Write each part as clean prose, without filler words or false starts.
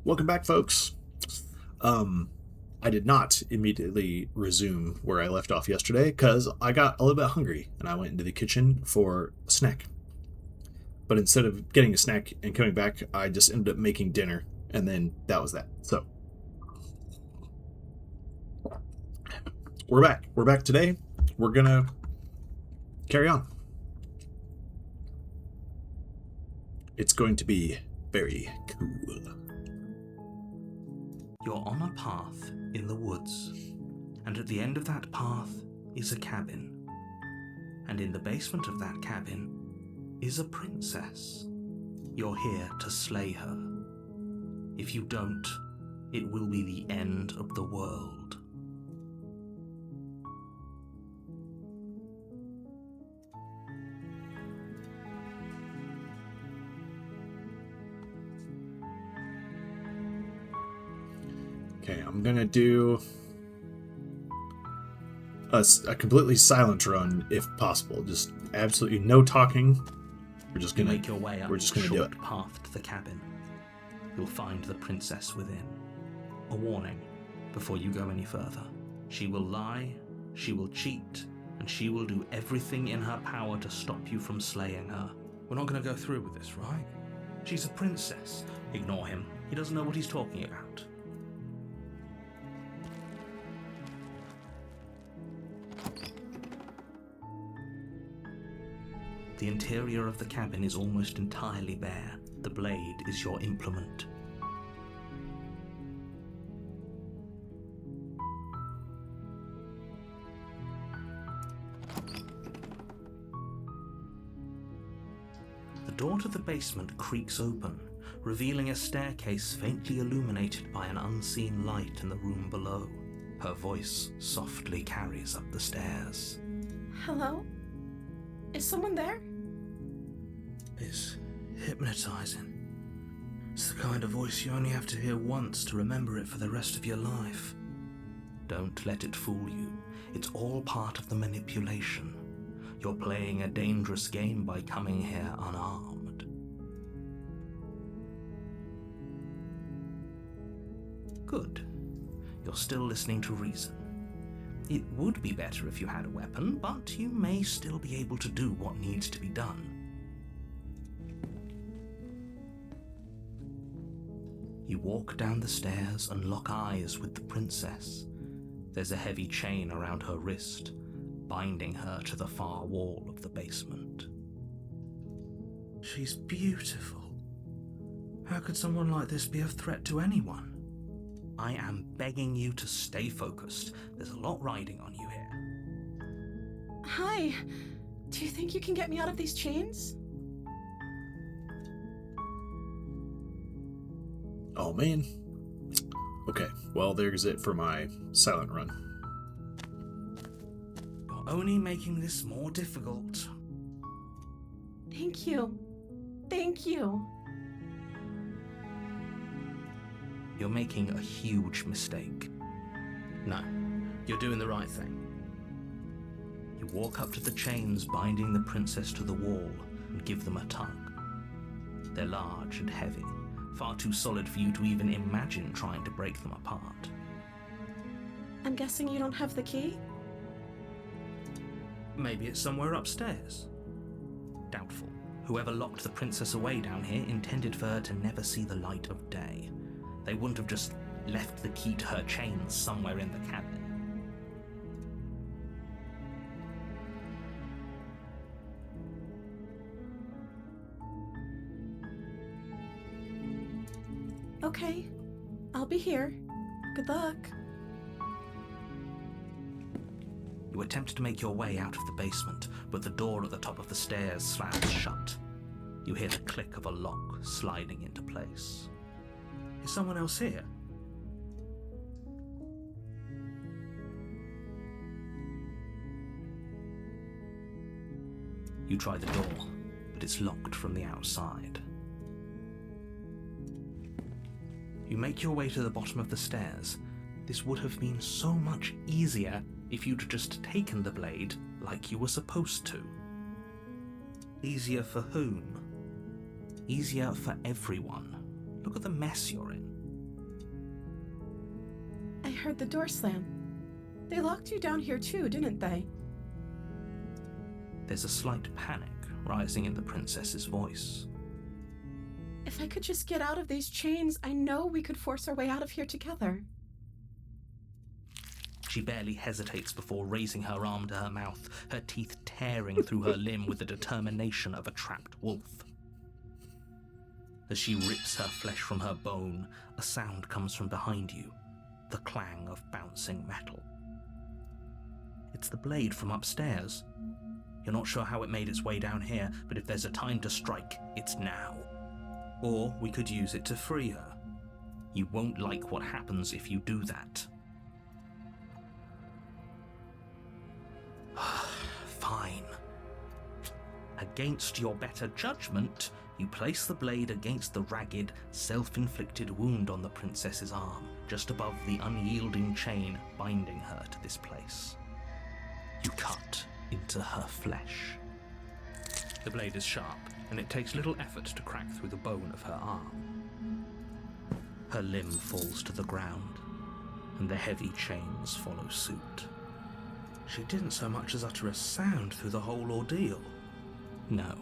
Welcome back, folks. I did not immediately resume where I left off yesterday because I got a little bit hungry and I went into the kitchen for a snack. But instead of getting a snack and coming back, I just ended up making dinner, and then that was that. So we're back. We're back today. We're gonna carry on. It's going to be very cool. You're on a path in the woods, and at the end of that path is a cabin. And in the basement of that cabin is a princess. You're here to slay her. If you don't, it will be the end of the world. Okay, I'm gonna do a completely silent run if possible. Just absolutely no talking. We're just gonna make your way up we're just gonna the do short it. path to the cabin. You'll find the princess within. A warning before you go any further. She will lie, she will cheat, and she will do everything in her power to stop you from slaying her. We're not going to go through with this, right? She's a princess. Ignore him. He doesn't know what he's talking about. The interior of the cabin is almost entirely bare. The blade is your implement. The door to the basement creaks open, revealing a staircase faintly illuminated by an unseen light in the room below. Her voice softly carries up the stairs. Hello? Is someone there? It's hypnotizing. It's the kind of voice you only have to hear once to remember it for the rest of your life. Don't let it fool you. It's all part of the manipulation. You're playing a dangerous game by coming here unarmed. Good. You're still listening to reason. It would be better if you had a weapon, but you may still be able to do what needs to be done. You walk down the stairs and lock eyes with the princess. There's a heavy chain around her wrist, binding her to the far wall of the basement. She's beautiful. How could someone like this be a threat to anyone? I am begging you to stay focused. There's a lot riding on you here. Hi. Do you think you can get me out of these chains? Oh man. Okay, well there's it for my silent run. You're only making this more difficult. Thank you. Thank you. You're making a huge mistake. No, you're doing the right thing. You walk up to the chains binding the princess to the wall and give them a tug. They're large and heavy, far too solid for you to even imagine trying to break them apart. I'm guessing you don't have the key? Maybe it's somewhere upstairs. Doubtful. Whoever locked the princess away down here intended for her to never see the light of day. They wouldn't have just left the key to her chains somewhere in the cabin. Okay. I'll be here. Good luck. You attempt to make your way out of the basement, but the door at the top of the stairs slams shut. You hear the click of a lock sliding into place. Is someone else here? You try the door, but it's locked from the outside. You make your way to the bottom of the stairs. This would have been so much easier if you'd just taken the blade like you were supposed to. Easier for whom? Easier for everyone. Look at the mess you're in. heard the door slam. They locked you down here too, didn't they? There's a slight panic rising in the princess's voice. If I could just get out of these chains, I know we could force our way out of here together. She barely hesitates before raising her arm to her mouth, her teeth tearing through her limb with the determination of a trapped wolf. As she rips her flesh from her bone, a sound comes from behind you, the clang of bouncing metal. It's the blade from upstairs. You're not sure how it made its way down here, but if there's a time to strike, it's now. Or we could use it to free her. You won't like what happens if you do that. Fine. Against your better judgment, you place the blade against the ragged, self-inflicted wound on the princess's arm, just above the unyielding chain binding her to this place. You cut into her flesh. The blade is sharp, and it takes little effort to crack through the bone of her arm. Her limb falls to the ground, and the heavy chains follow suit. She didn't so much as utter a sound through the whole ordeal. No,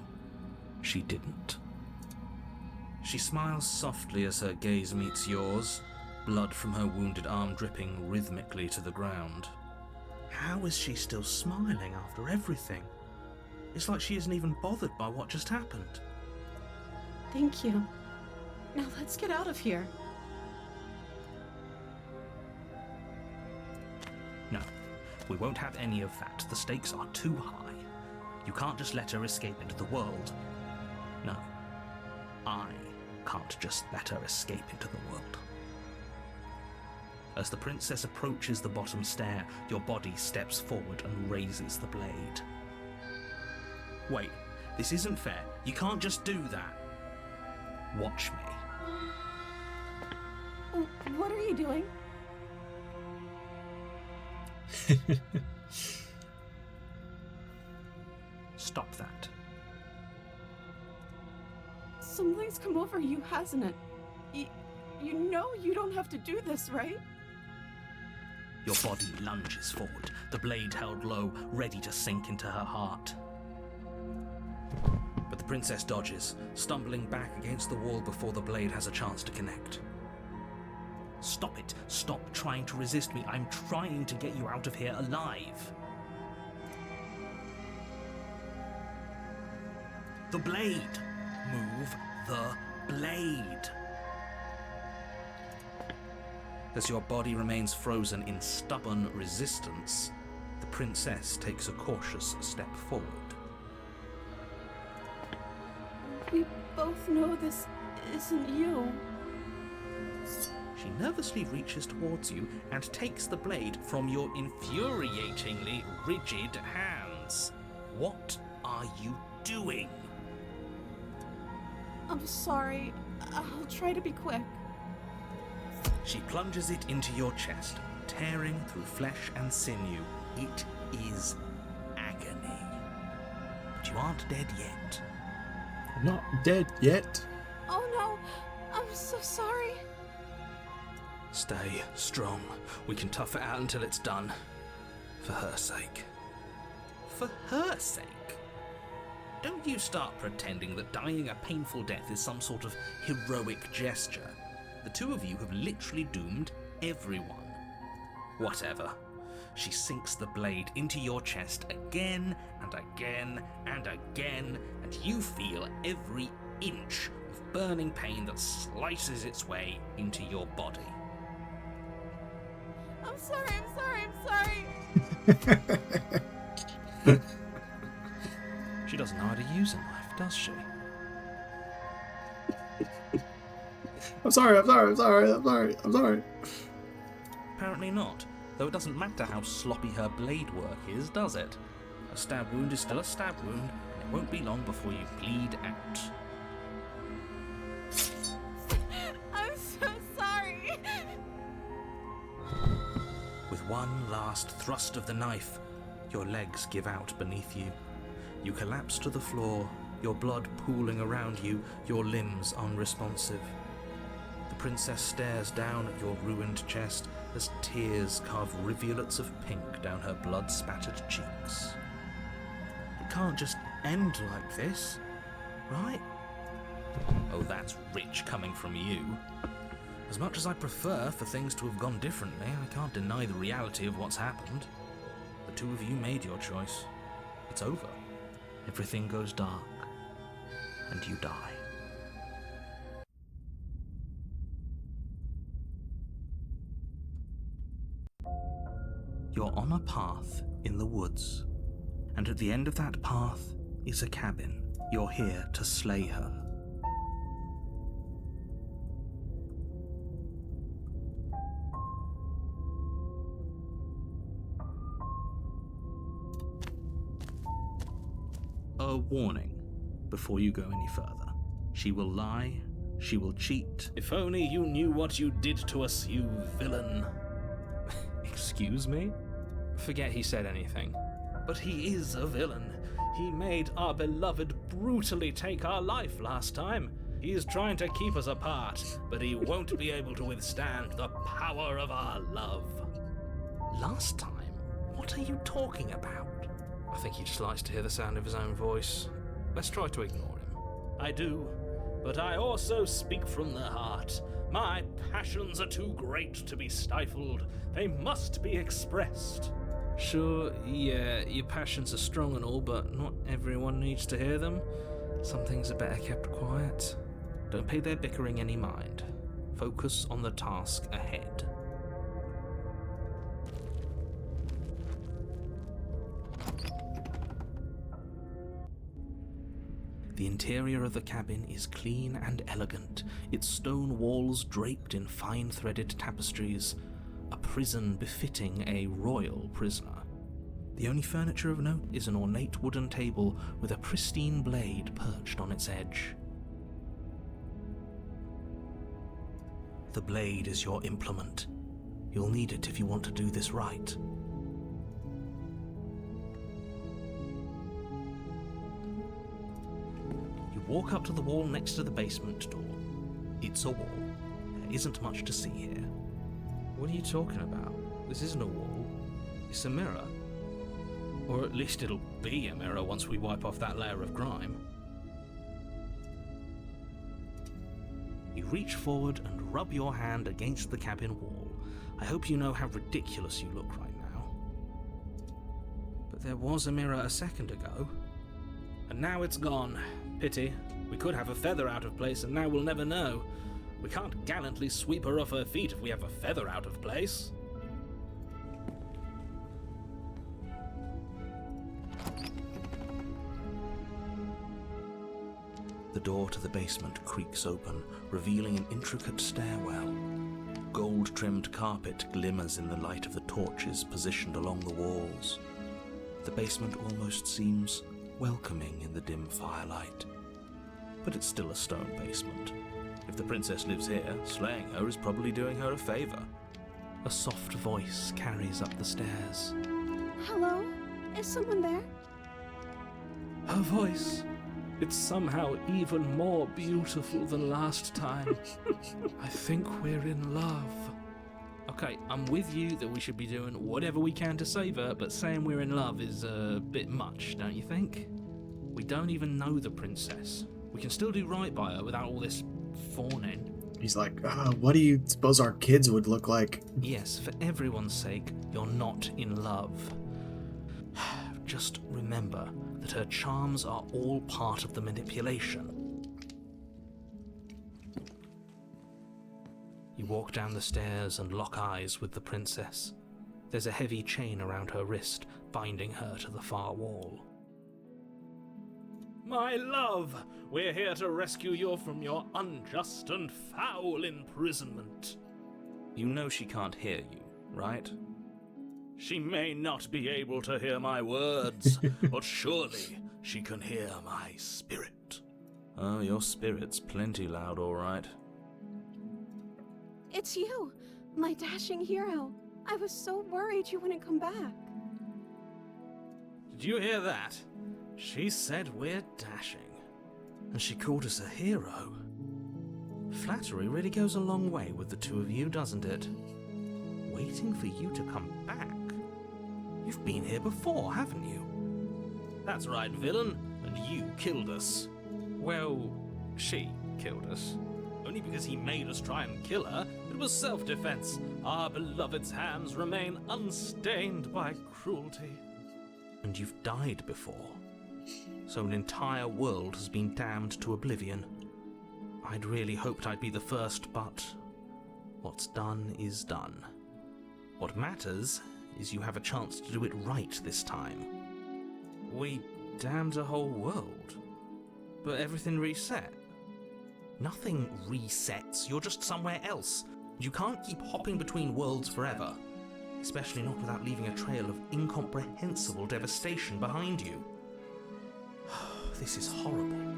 she didn't. She smiles softly as her gaze meets yours, blood from her wounded arm dripping rhythmically to the ground. How is she still smiling after everything? It's like she isn't even bothered by what just happened. Thank you. Now let's get out of here. No, we won't have any of that. The stakes are too high. You can't just let her escape into the world. No, I can't just let her escape into the world. As the princess approaches the bottom stair, your body steps forward and raises the blade. Wait, this isn't fair. You can't just do that. Watch me. Oh, what are you doing? Stop that. Something's come over you, hasn't it? You know you don't have to do this, right? Your body lunges forward, the blade held low, ready to sink into her heart. But the princess dodges, stumbling back against the wall before the blade has a chance to connect. Stop it. Stop trying to resist me. I'm trying to get you out of here alive. The blade. Move the blade. As your body remains frozen in stubborn resistance, the princess takes a cautious step forward. We both know this isn't you. She nervously reaches towards you and takes the blade from your infuriatingly rigid hands. What are you doing? I'm sorry. I'll try to be quick. She plunges it into your chest, tearing through flesh and sinew. It is agony. But you aren't dead yet. I'm not dead yet. Oh no, I'm so sorry. Stay strong. We can tough it out until it's done. For her sake. For her sake? Don't you start pretending that dying a painful death is some sort of heroic gesture. The two of you have literally doomed everyone. Whatever. She sinks the blade into your chest again and again and again, and you feel every inch of burning pain that slices its way into your body. I'm sorry. She doesn't know how to use a knife, does she? I'm sorry. Apparently not, though it doesn't matter how sloppy her blade work is, does it? A stab wound is still a stab wound, and it won't be long before you bleed out. I'm so sorry. With one last thrust of the knife, your legs give out beneath you. You collapse to the floor, your blood pooling around you, your limbs unresponsive. The princess stares down at your ruined chest as tears carve rivulets of pink down her blood-spattered cheeks. It can't just end like this, right? Oh, that's rich coming from you. As much as I prefer for things to have gone differently, I can't deny the reality of what's happened. The two of you made your choice. It's over. Everything goes dark, and you die. You're on a path in the woods, and at the end of that path is a cabin. You're here to slay her. A warning before you go any further. She will lie, she will cheat. If only you knew what you did to us, you villain. Excuse me? Forget he said anything. But he is a villain. He made our beloved brutally take our life last time. He is trying to keep us apart, but he won't be able to withstand the power of our love. Last time? What are you talking about? I think he just likes to hear the sound of his own voice. Let's try to ignore him. I do, but I also speak from the heart. My passions are too great to be stifled. They must be expressed. Sure, yeah, your passions are strong and all, but not everyone needs to hear them. Some things are better kept quiet. Don't pay their bickering any mind. Focus on the task ahead. The interior of the cabin is clean and elegant, its stone walls draped in fine-threaded tapestries, a prison befitting a royal prisoner. The only furniture of note is an ornate wooden table with a pristine blade perched on its edge. The blade is your implement. You'll need it if you want to do this right. You walk up to the wall next to the basement door. It's a wall. There isn't much to see here. What are you talking about? This isn't a wall. It's a mirror. Or at least it'll be a mirror once we wipe off that layer of grime. You reach forward and rub your hand against the cabin wall. I hope you know how ridiculous you look right now. But there was a mirror a second ago. And now it's gone. Pity. We could have a feather out of place and now we'll never know. We can't gallantly sweep her off her feet if we have a feather out of place. The door to the basement creaks open, revealing an intricate stairwell. Gold-trimmed carpet glimmers in the light of the torches positioned along the walls. The basement almost seems welcoming in the dim firelight. But it's still a stone basement. If the princess lives here, slaying her is probably doing her a favor. A soft voice carries up the stairs. Hello? Is someone there? Her voice. It's somehow even more beautiful than last time. I think we're in love. Okay, I'm with you that we should be doing whatever we can to save her, but saying we're in love is a bit much, don't you think? We don't even know the princess. We can still do right by her without all this fawning. He's like, what do you suppose our kids would look like? Yes, for everyone's sake, you're not in love. Just remember that her charms are all part of the manipulation. You walk down the stairs and lock eyes with the princess. There's a heavy chain around her wrist, binding her to the far wall. My love, we're here to rescue you from your unjust and foul imprisonment. You know she can't hear you, right? She may not be able to hear my words, but surely she can hear my spirit. Oh, your spirit's plenty loud, all right. It's you, my dashing hero. I was so worried you wouldn't come back. Did you hear that? She said we're dashing. And she called us a hero. Flattery really goes a long way with the two of you, doesn't it? Waiting for you to come back. You've been here before, haven't you? That's right, villain, and you killed us. Well, she killed us. Only because he made us try and kill her. It was self-defense. Our beloved's hands remain unstained by cruelty. And you've died before. So an entire world has been damned to oblivion. I'd really hoped I'd be the first, but what's done is done. What matters is you have a chance to do it right this time. We damned a whole world, but everything reset. Nothing resets, you're just somewhere else. You can't keep hopping between worlds forever, especially not without leaving a trail of incomprehensible devastation behind you. This is horrible.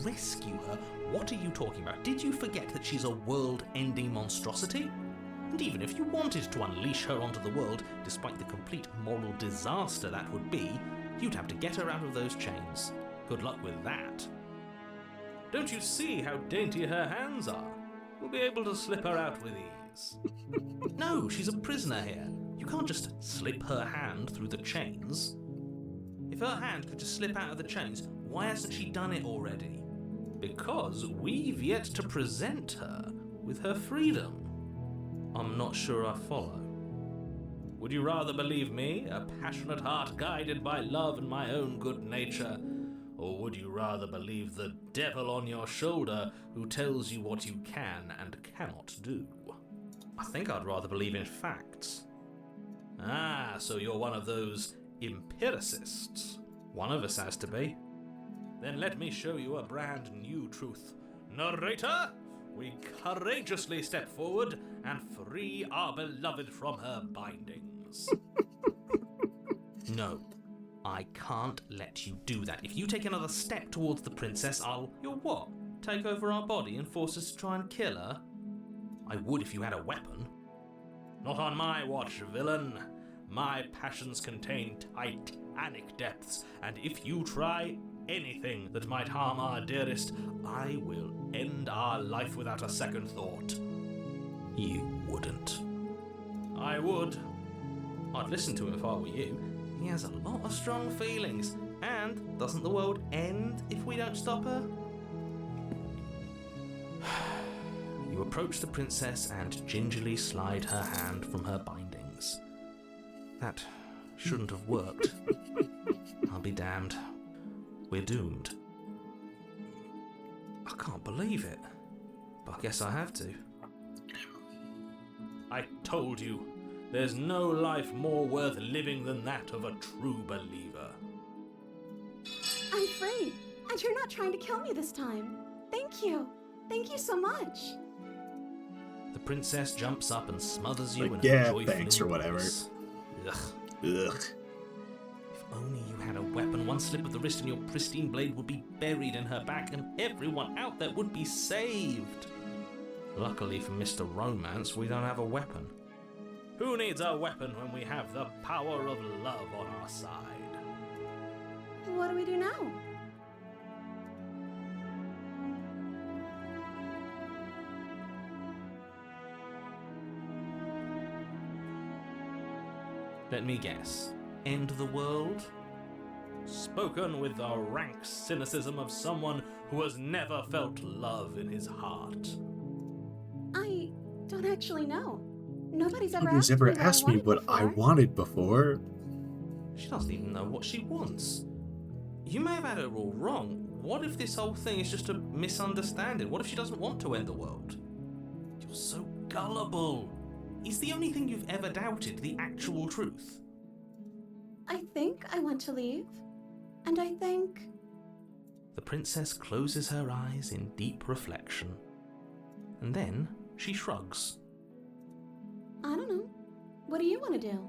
Rescue her? What are you talking about? Did you forget that she's a world-ending monstrosity? And even if you wanted to unleash her onto the world, despite the complete moral disaster that would be, you'd have to get her out of those chains. Good luck with that. Don't you see how dainty her hands are? We'll be able to slip her out with ease. No, she's a prisoner here. You can't just slip her hand through the chains. If her hand could just slip out of the chains, why hasn't she done it already? Because we've yet to present her with her freedom. I'm not sure I follow. Would you rather believe me, a passionate heart guided by love and my own good nature? Or would you rather believe the devil on your shoulder who tells you what you can and cannot do? I think I'd rather believe in facts. Ah, so you're one of those empiricists. One of us has to be. Then let me show you a brand new truth. Narrator, we courageously step forward and free our beloved from her bindings. No, I can't let you do that. If you take another step towards the princess, You'll what? Take over our body and force us to try and kill her? I would if you had a weapon. Not on my watch, villain. My passions contain titanic depths, and if you try anything that might harm our dearest, I will end our life without a second thought. You wouldn't. I would. I'd listen to him if I were you. He has a lot of strong feelings. And doesn't the world end if we don't stop her? You approach the princess and gingerly slide her hand from her bindings. That shouldn't have worked. I'll be damned. We're doomed. I can't believe it, but I guess I have to. I told you, there's no life more worth living than that of a true believer. I'm free, and you're not trying to kill me this time. Thank you. Thank you so much. The princess jumps up and smothers you in a yeah, joyful thanks or whatever. embrace. Ugh. Ugh. If only you had a weapon, one slip of the wrist and your pristine blade would be buried in her back and everyone out there would be saved. Luckily for Mr. Romance, we don't have a weapon. Who needs a weapon when we have the power of love on our side? What do we do now? Let me guess. End the world? Spoken with the rank cynicism of someone who has never felt love in his heart. I don't actually know. Nobody's ever Nobody's asked ever me asked me what I wanted before. She doesn't even know what she wants. You may have had her all wrong. What if this whole thing is just a misunderstanding? What if she doesn't want to end the world? You're so gullible. Is the only thing you've ever doubted the actual truth? I think I want to leave. And I think... The princess closes her eyes in deep reflection. And then she shrugs. I don't know. What do you want to do?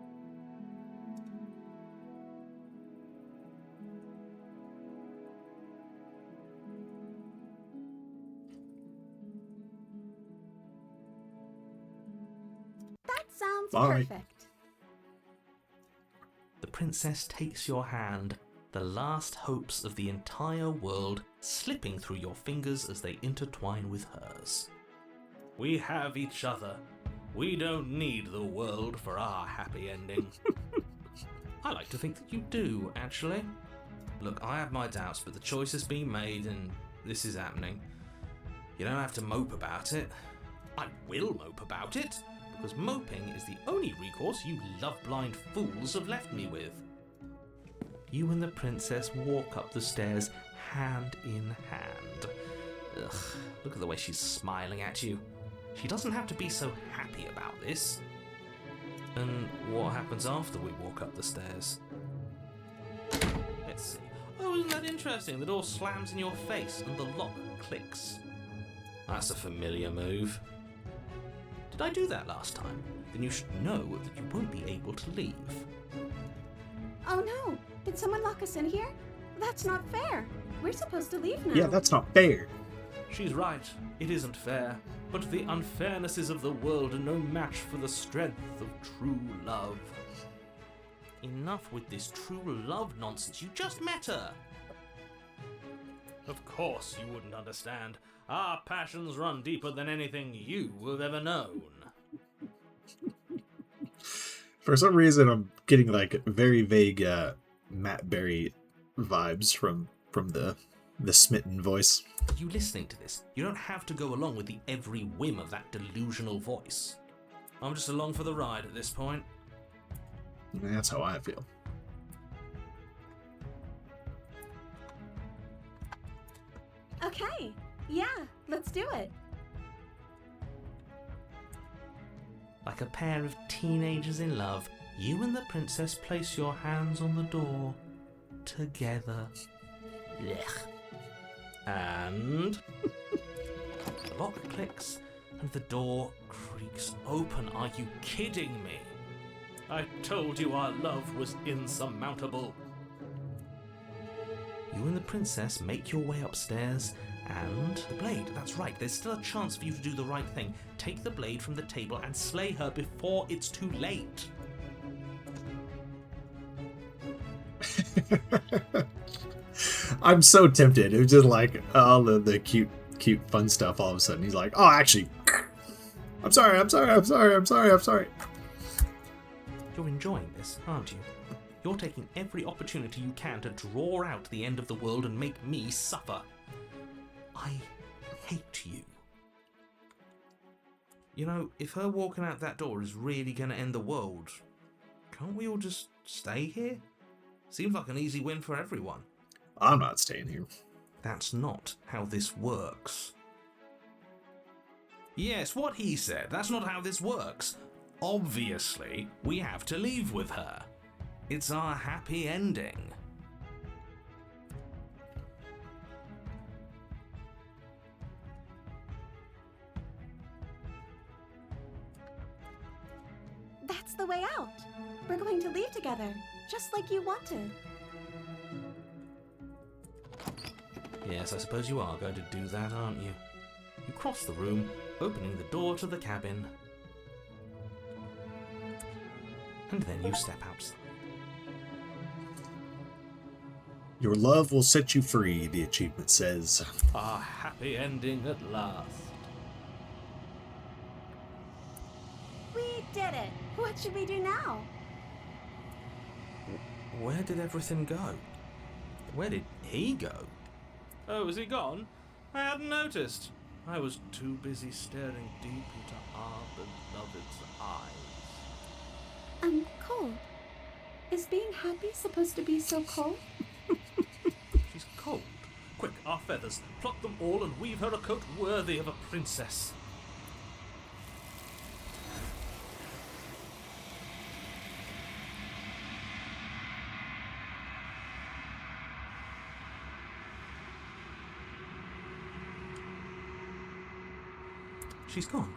Sounds Bye. perfect. The princess takes your hand, the last hopes of the entire world slipping through your fingers as they intertwine with hers. We have each other. We don't need the world for our happy ending. I like to think that you do, actually. Look, I have my doubts, but the choice has been made and this is happening. You don't have to mope about it. I will mope about it, because moping is the only recourse you love-blind fools have left me with. You and the princess walk up the stairs hand in hand. Ugh, look at the way she's smiling at you. She doesn't have to be so happy about this. And what happens after we walk up the stairs? Let's see. Oh, isn't that interesting? The door slams in your face and the lock clicks. That's a familiar move. Did I do that last time? Then you should know that you won't be able to leave. Oh no! Did someone lock us in here? That's not fair. We're supposed to leave now. Yeah, that's not fair. She's right. It isn't fair. But the unfairnesses of the world are no match for the strength of true love. Enough with this true love nonsense. You just met her. Of course you wouldn't understand. Our passions run deeper than anything you have ever known. For some reason, I'm getting like very vague Matt Berry vibes from the smitten voice. Are you listening to this? You don't have to go along with the every whim of that delusional voice. I'm just along for the ride at this point. That's how I feel. Okay. Yeah, let's do it. Like a pair of teenagers in love, you and the princess place your hands on the door together. Blech. And the lock clicks and the door creaks open. Are you kidding me? I told you our love was insurmountable. You and the princess make your way upstairs, and the blade, that's right, there's still a chance for you to do the right thing. Take the blade from the table and slay her before it's too late. I'm so tempted. It was just like all of the cute fun stuff all of a sudden. He's like, oh, actually, I'm sorry. You're enjoying this, aren't you? You're taking every opportunity you can to draw out the end of the world and make me suffer. I hate you. You know, if her walking out that door is really going to end the world, can't we all just stay here? Seems like an easy win for everyone. I'm not staying here. That's not how this works. Yes, what he said. That's not how this works. Obviously, we have to leave with her. It's our happy ending. That's the way out. We're going to leave together, just like you wanted. Yes, I suppose you are going to do that, aren't you? You cross the room, opening the door to the cabin. And then you step outside. Your love will set you free, the achievement says. Our happy ending at last. We did it. What should we do now? Where did everything go? Where did he go? Oh, is he gone? I hadn't noticed. I was too busy staring deep into our beloved's eyes. I'm cold. Is being happy supposed to be so cold? She's cold. Quick, our feathers. Pluck them all and weave her a coat worthy of a princess. She's gone.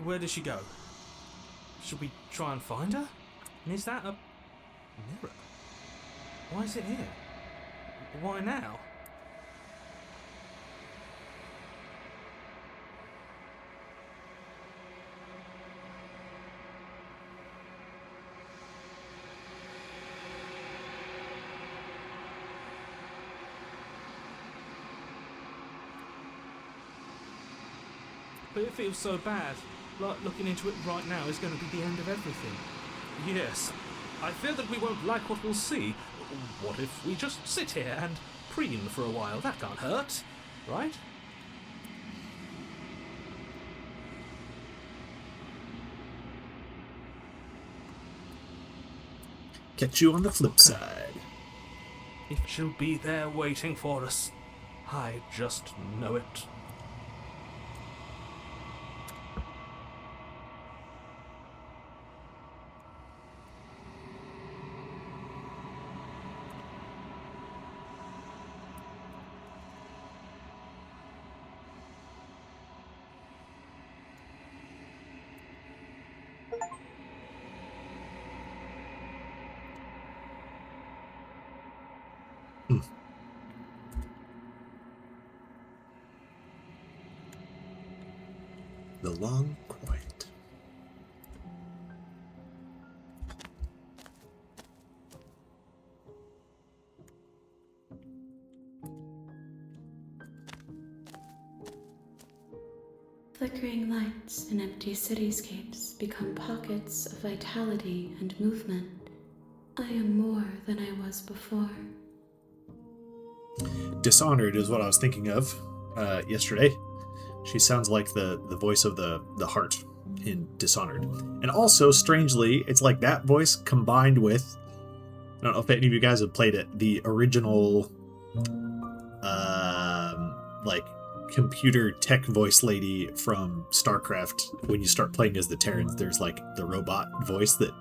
Where did she go? Should we try and find her? And is that a mirror? Why is it here? Why now? but it feels so bad. Like looking into it right now is going to be the end of everything. Yes, I fear that we won't like what we'll see. What if we just sit here and preen for a while? That can't hurt, right? Catch you on the flip side. If she'll be there waiting for us, I just know it. The long quiet. Flickering lights in empty cityscapes become pockets of vitality and movement. I am more than I was before. Dishonored is what I was thinking of yesterday. She sounds like the voice of the heart in Dishonored. And also, strangely, it's like that voice combined with, I don't know if any of you guys have played it, the original like computer tech voice lady from StarCraft. When you start playing as the Terrans, there's like the robot voice that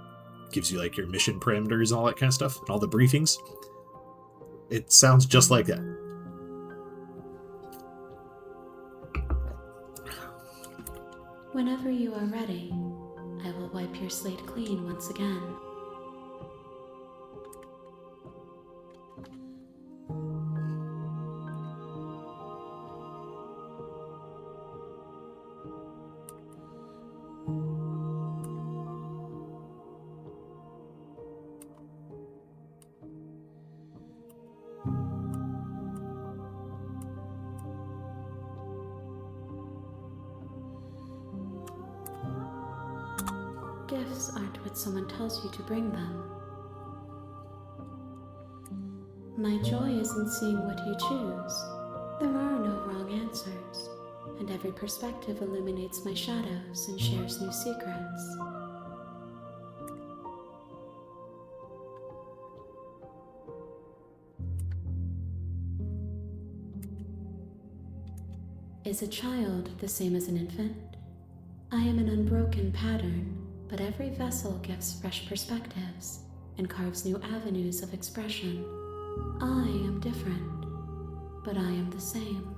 gives you like your mission parameters and all that kind of stuff and all the briefings. It sounds just like that. Whenever you are ready, I will wipe your slate clean once again. Gifts aren't what someone tells you to bring them. My joy is in seeing what you choose. There are no wrong answers, and every perspective illuminates my shadows and shares new secrets. Is a child the same as an infant? I am an unbroken pattern, but every vessel gives fresh perspectives and carves new avenues of expression. I am different, but I am the same.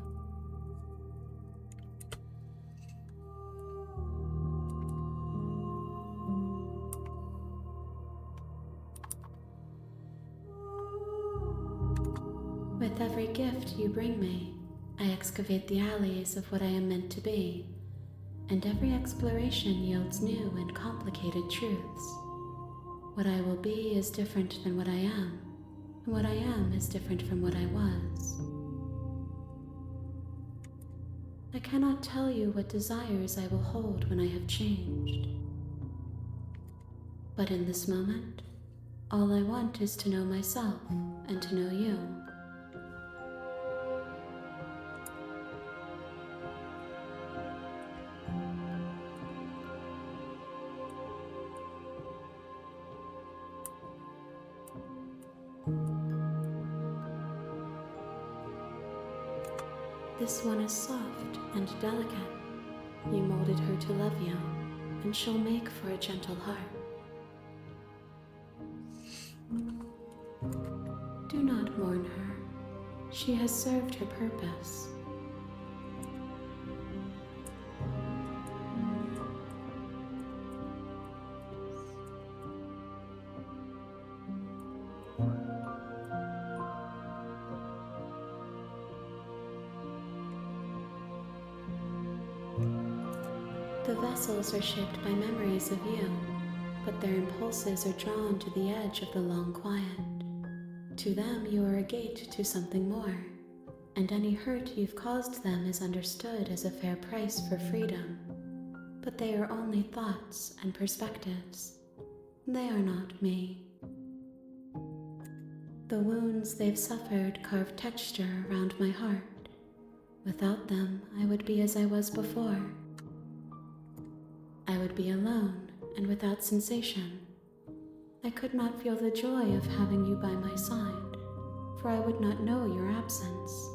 With every gift you bring me, I excavate the alleys of what I am meant to be, and every exploration yields new and complicated truths. What I will be is different than what I am, and what I am is different from what I was. I cannot tell you what desires I will hold when I have changed. But in this moment, all I want is to know myself and to know you. This one is soft and delicate. You molded her to love you, and she'll make for a gentle heart. Do not mourn her. She has served her purpose. The vessels are shaped by memories of you, but their impulses are drawn to the edge of the long quiet. To them, you are a gate to something more, and any hurt you've caused them is understood as a fair price for freedom. But they are only thoughts and perspectives. They are not me. The wounds they've suffered carve texture around my heart. Without them, I would be as I was before. I would be alone and without sensation. I could not feel the joy of having you by my side, for I would not know your absence.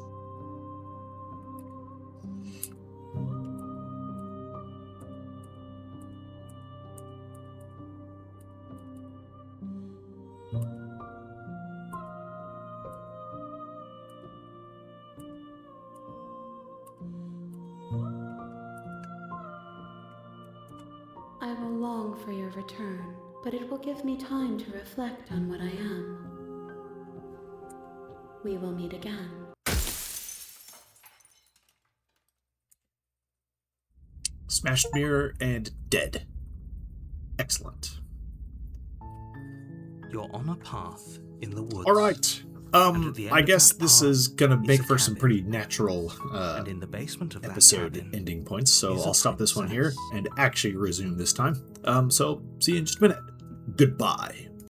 I will long for your return, but it will give me time to reflect on what I am. We will meet again. Smashed mirror and dead. Excellent. You're on a path in the woods. All right. And at the end I of guess that this path is gonna is make a for some cabin. pretty natural And in the basement of that episode cabin ending points, so is a I'll stop this one here princess. and actually resume this time. So see you in just a minute. Goodbye.